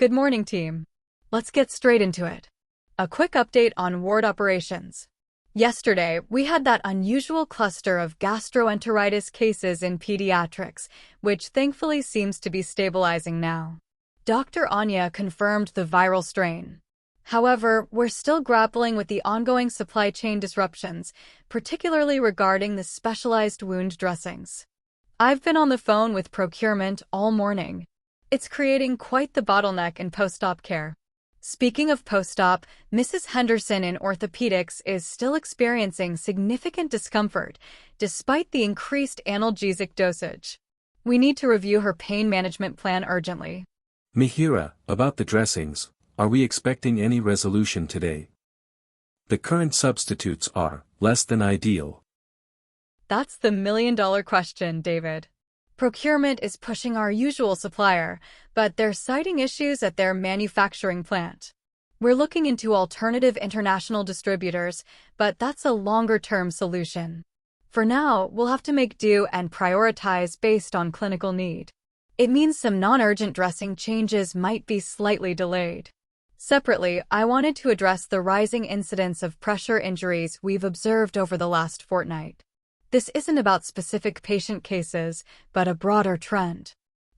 Good morning, team. Let's get straight into it. A quick update on ward operations. Yesterday, we had that unusual cluster of gastroenteritis cases in pediatrics, which thankfully seems to be stabilizing now. Dr. Anya confirmed the viral strain. However, we're still grappling with the ongoing supply chain disruptions, particularly regarding the specialized wound dressings. I've been on the phone with procurement all morning. It's creating quite the bottleneck in post-op care. Speaking of post-op, Mrs. Henderson in orthopedics is still experiencing significant discomfort despite the increased analgesic dosage. We need to review her pain management plan urgently. Mihira, about the dressings, are we expecting any resolution today? The current substitutes are less than ideal. That's the million-dollar question, David. Procurement is pushing our usual supplier, but they're citing issues at their manufacturing plant. We're looking into alternative international distributors, but that's a longer-term solution. For now, we'll have to make do and prioritize based on clinical need. It means some non-urgent dressing changes might be slightly delayed. Separately, I wanted to address the rising incidence of pressure injuries we've observed over the last fortnight. This isn't about specific patient cases, but a broader trend.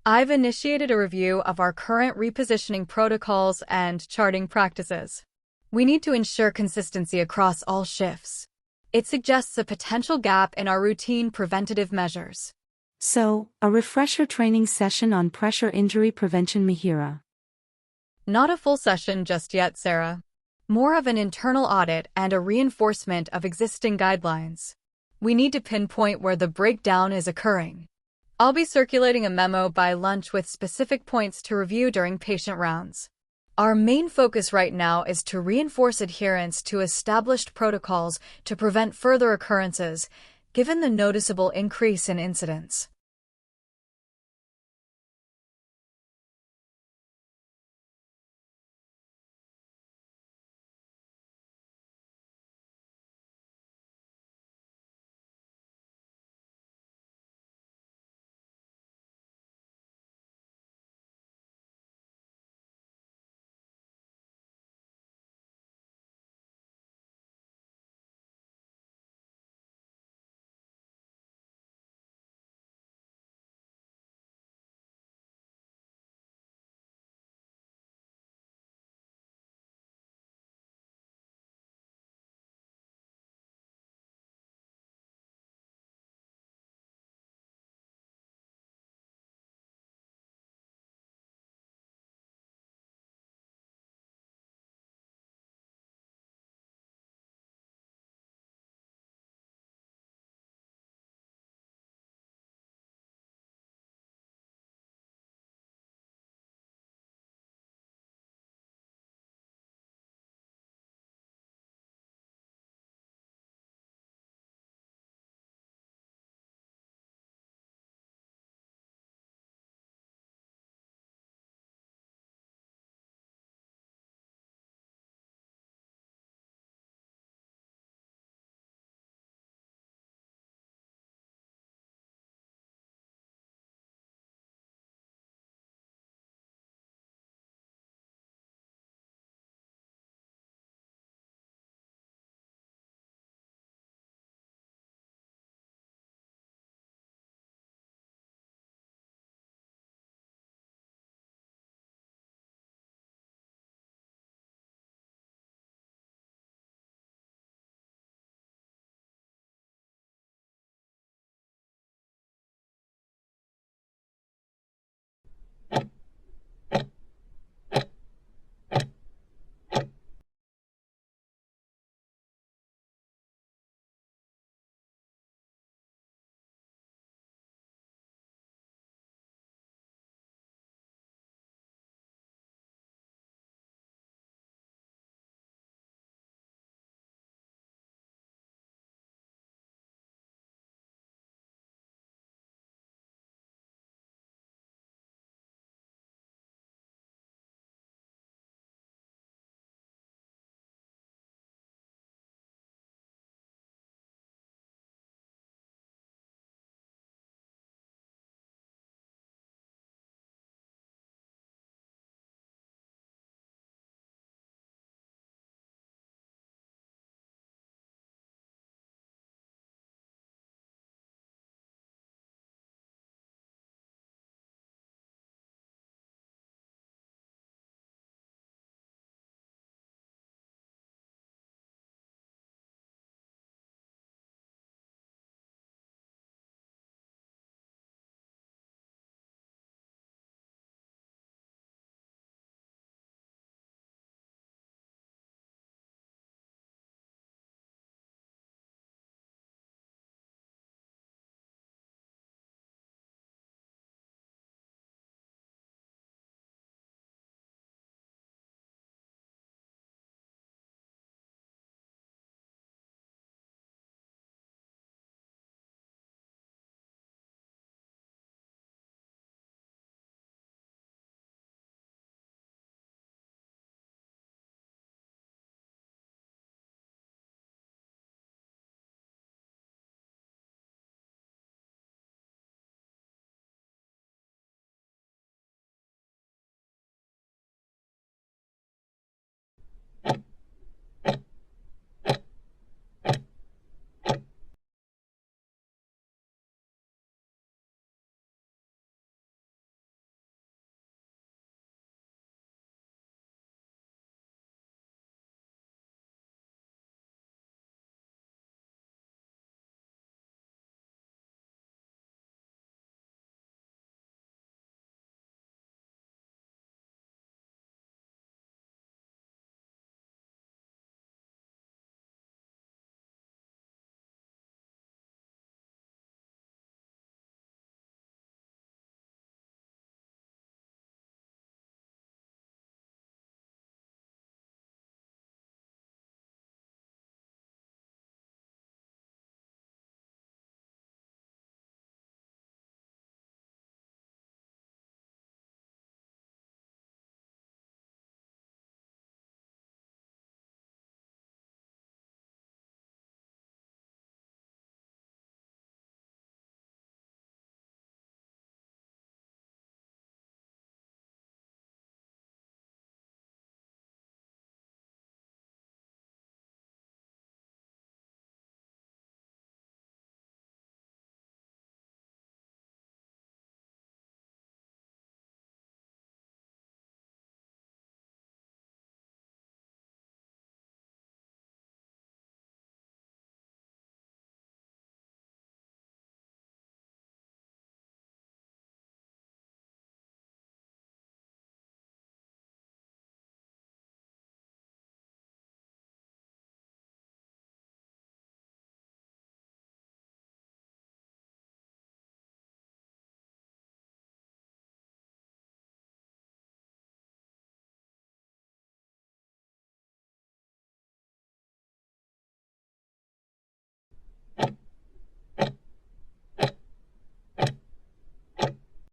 I've initiated a review of our current repositioning protocols and charting practices. We need to ensure consistency across all shifts. It suggests a potential gap in our routine preventative measures. So, a refresher training session on pressure injury prevention, Mihira. Not a full session just yet, Sarah. More of an internal audit and a reinforcement of existing guidelines. We need to pinpoint where the breakdown is occurring. I'll be circulating a memo by lunch with specific points to review during patient rounds. Our main focus right now is to reinforce adherence to established protocols to prevent further occurrences, given the noticeable increase in incidence.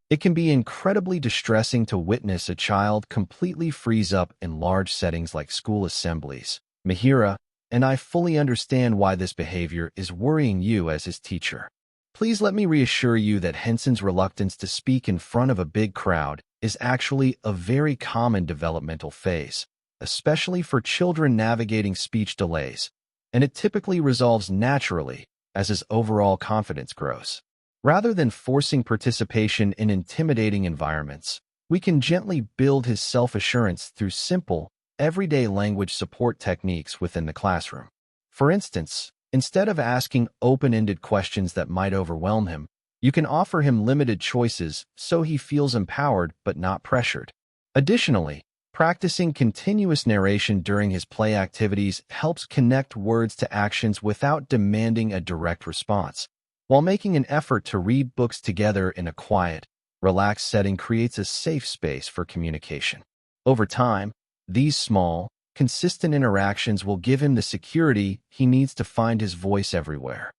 It can be incredibly distressing to witness a child completely freeze up in large settings like school assemblies. MIHIRAA, and I fully understand why this behavior is worrying you as his teacher. Please let me reassure you that Henson's reluctance to speak in front of a big crowd is actually a very common developmental phase, especially for children navigating speech delays, and it typically resolves naturally as his overall confidence grows. Rather than forcing participation in intimidating environments, we can gently build his self-assurance through simple, everyday language support techniques within the classroom. For instance, instead of asking open-ended questions that might overwhelm him, you can offer him limited choices so he feels empowered but not pressured. Additionally, practicing continuous narration during his play activities helps connect words to actions without demanding a direct response, while making an effort to read books together in a quiet, relaxed setting creates a safe space for communication. Over time, these small, consistent interactions will give him the security he needs to find his voice everywhere.